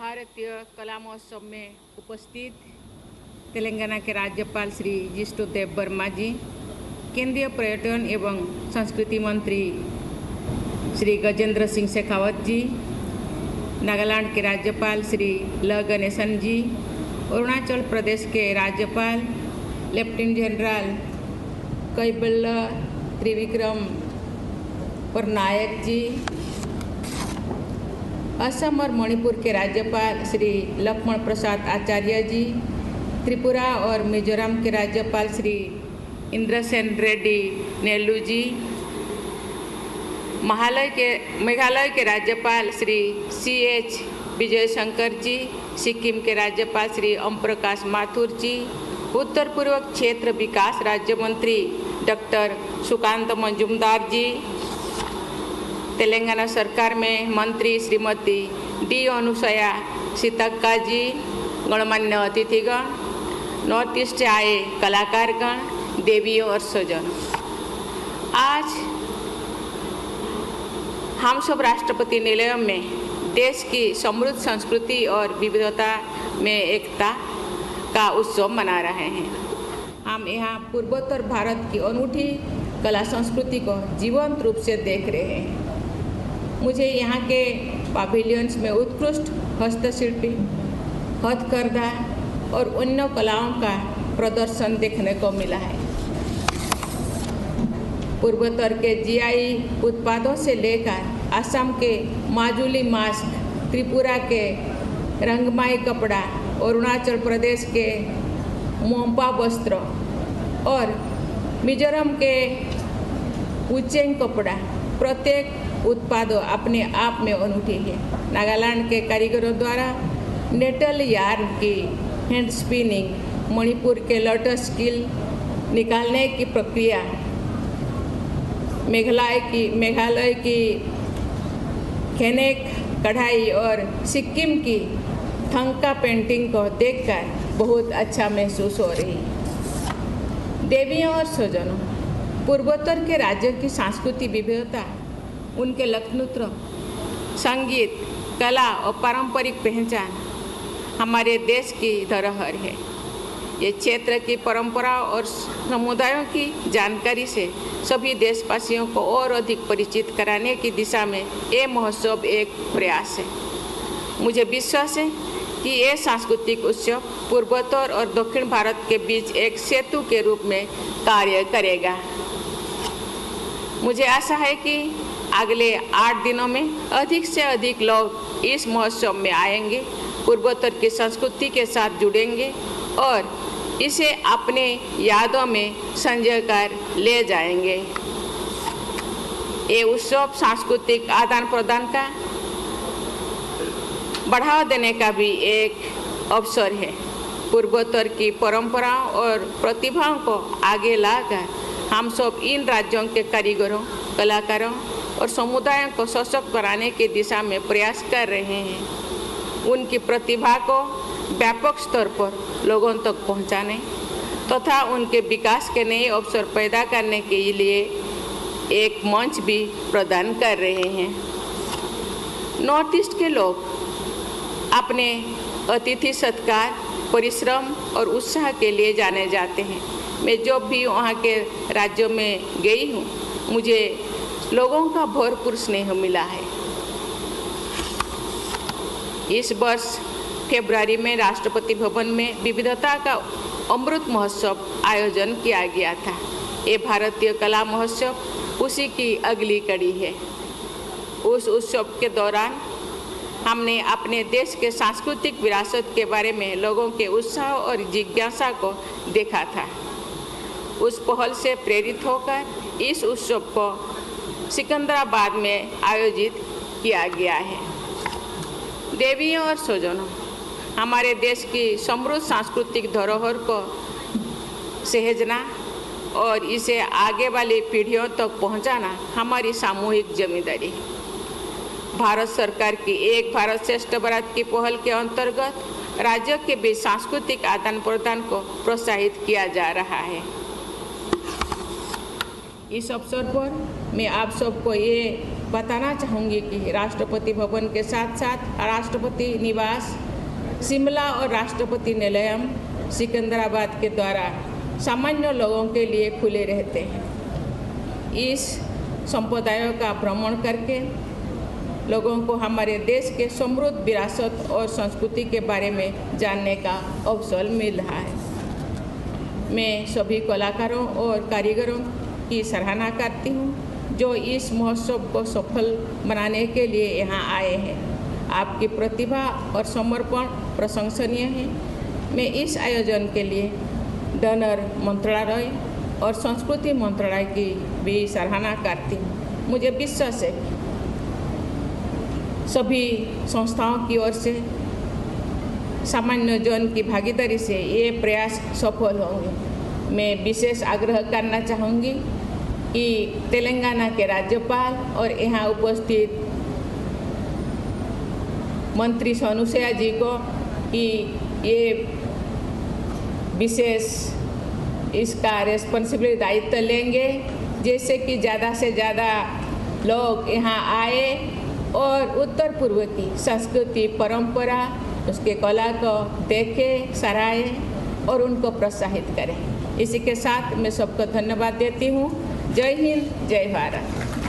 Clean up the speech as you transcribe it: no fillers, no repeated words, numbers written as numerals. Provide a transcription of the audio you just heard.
भारतीय कला महोत्सव में उपस्थित तेलंगाना के राज्यपाल श्री जिष्णुदेव वर्मा जी, केंद्रीय पर्यटन एवं संस्कृति मंत्री श्री गजेंद्र सिंह शेखावत जी, नागालैंड के राज्यपाल श्री ल गणेशन जी, अरुणाचल प्रदेश के राज्यपाल लेफ्टिनेंट जनरल कैबल्य त्रिविक्रम पटनायक जी, असम और मणिपुर के राज्यपाल श्री लक्ष्मण प्रसाद आचार्य जी, त्रिपुरा और मिजोरम के राज्यपाल श्री इंद्रसेन रेड्डी नेल्लू जी, मेघालय के राज्यपाल श्री CH विजय शंकर जी, सिक्किम के राज्यपाल श्री ओम प्रकाश माथुर जी, उत्तर पूर्व क्षेत्र विकास राज्य मंत्री डॉक्टर सुकांत मजुमदार जी, तेलंगाना सरकार में मंत्री श्रीमती D अनुसया सीतक्का जी, गणमान्य अतिथिगण, नॉर्थ ईस्ट से आए कलाकारगण, देवियों और स्वजन, आज हम सब राष्ट्रपति निलय में देश की समृद्ध संस्कृति और विविधता में एकता का उत्सव मना रहे हैं। हम यहाँ पूर्वोत्तर भारत की अनूठी कला संस्कृति को जीवंत रूप से देख रहे हैं। मुझे यहाँ के पवेलियंस में उत्कृष्ट हस्तशिल्पी, हथकरघा और अन्य कलाओं का प्रदर्शन देखने को मिला है। पूर्वोत्तर के GI उत्पादों से लेकर असम के माजुली मास्क, त्रिपुरा के रंगमाई कपड़ा, अरुणाचल प्रदेश के मोम्पा वस्त्र और मिजोरम के उचेंग कपड़ा, प्रत्येक उत्पाद अपने आप में अनूठी है। नागालैंड के कारीगरों द्वारा नेटल यार्न की हैंड स्पिनिंग, मणिपुर के लोटस स्किल निकालने की प्रक्रिया, मेघालय की खेनेक कढ़ाई और सिक्किम की थंका पेंटिंग को देखकर बहुत अच्छा महसूस हो रही है। देवियों और स्वजनों, पूर्वोत्तर के राज्यों की सांस्कृतिक विविधता, उनके लोकनृत्य, संगीत, कला और पारंपरिक पहचान हमारे देश की धरोहर है। ये क्षेत्र की परंपरा और समुदायों की जानकारी से सभी देशवासियों को और अधिक परिचित कराने की दिशा में ये महोत्सव एक प्रयास है। मुझे विश्वास है कि ये सांस्कृतिक उत्सव पूर्वोत्तर और दक्षिण भारत के बीच एक सेतु के रूप में कार्य करेगा। मुझे आशा है कि अगले 8 दिनों में अधिक से अधिक लोग इस महोत्सव में आएंगे, पूर्वोत्तर की संस्कृति के साथ जुड़ेंगे और इसे अपने यादों में संजो कर ले जाएंगे। ये उत्सव सांस्कृतिक आदान प्रदान का बढ़ावा देने का भी एक अवसर है। पूर्वोत्तर की परंपराओं और प्रतिभाओं को आगे लाकर हम सब इन राज्यों के कारीगरों, कलाकारों और समुदायों को सशक्त बनाने की दिशा में प्रयास कर रहे हैं। उनकी प्रतिभा को व्यापक स्तर पर लोगों तक पहुंचाने तथा उनके विकास के नए अवसर पैदा करने के लिए एक मंच भी प्रदान कर रहे हैं। नॉर्थ ईस्ट के लोग अपने अतिथि सत्कार, परिश्रम और उत्साह के लिए जाने जाते हैं। मैं जब भी वहाँ के राज्यों में गई हूँ, मुझे लोगों का भरपूर स्नेह मिला है। इस वर्ष फरवरी में राष्ट्रपति भवन में विविधता का अमृत महोत्सव आयोजन किया गया था। ये भारतीय कला महोत्सव उसी की अगली कड़ी है। उस उत्सव के दौरान हमने अपने देश के सांस्कृतिक विरासत के बारे में लोगों के उत्साह और जिज्ञासा को देखा था। उस पहल से प्रेरित होकर इस उत्सव को सिकंदराबाद में आयोजित किया गया है। देवियों और स्वजनों, हमारे देश की समृद्ध सांस्कृतिक धरोहर को सहेजना और इसे आगे वाली पीढ़ियों तक पहुंचाना हमारी सामूहिक जिम्मेदारी है। भारत सरकार की एक भारत श्रेष्ठ भारत की पहल के अंतर्गत राज्यों के बीच सांस्कृतिक आदान प्रदान को प्रोत्साहित किया जा रहा है। इस अवसर पर मैं आप सबको ये बताना चाहूँगी कि राष्ट्रपति भवन के साथ साथ राष्ट्रपति निवास शिमला और राष्ट्रपति निलयम सिकंदराबाद के द्वारा सामान्य लोगों के लिए खुले रहते हैं। इस संप्रदायों का भ्रमण करके लोगों को हमारे देश के समृद्ध विरासत और संस्कृति के बारे में जानने का अवसर मिल रहा है। मैं सभी कलाकारों और कारीगरों की सराहना करती हूँ जो इस महोत्सव को सफल बनाने के लिए यहाँ आए हैं। आपकी प्रतिभा और समर्पण प्रशंसनीय है। मैं इस आयोजन के लिए डोनर मंत्रालय और संस्कृति मंत्रालय की भी सराहना करती हूँ। मुझे विश्वास है सभी संस्थाओं की ओर से सामान्य जन की भागीदारी से ये प्रयास सफल होंगे। मैं विशेष आग्रह करना चाहूँगी कि तेलंगाना के राज्यपाल और यहाँ उपस्थित मंत्री अनुसुईया जी को कि ये विशेष इसका रिस्पॉन्सिबिलिटी दायित्व लेंगे, जैसे कि ज़्यादा से ज़्यादा लोग यहाँ आए और उत्तर पूर्व की संस्कृति परंपरा उसके कला को देखें, सराहें और उनको प्रोत्साहित करें। इसी के साथ मैं सबको धन्यवाद देती हूँ। जय हिंद, जय भारत।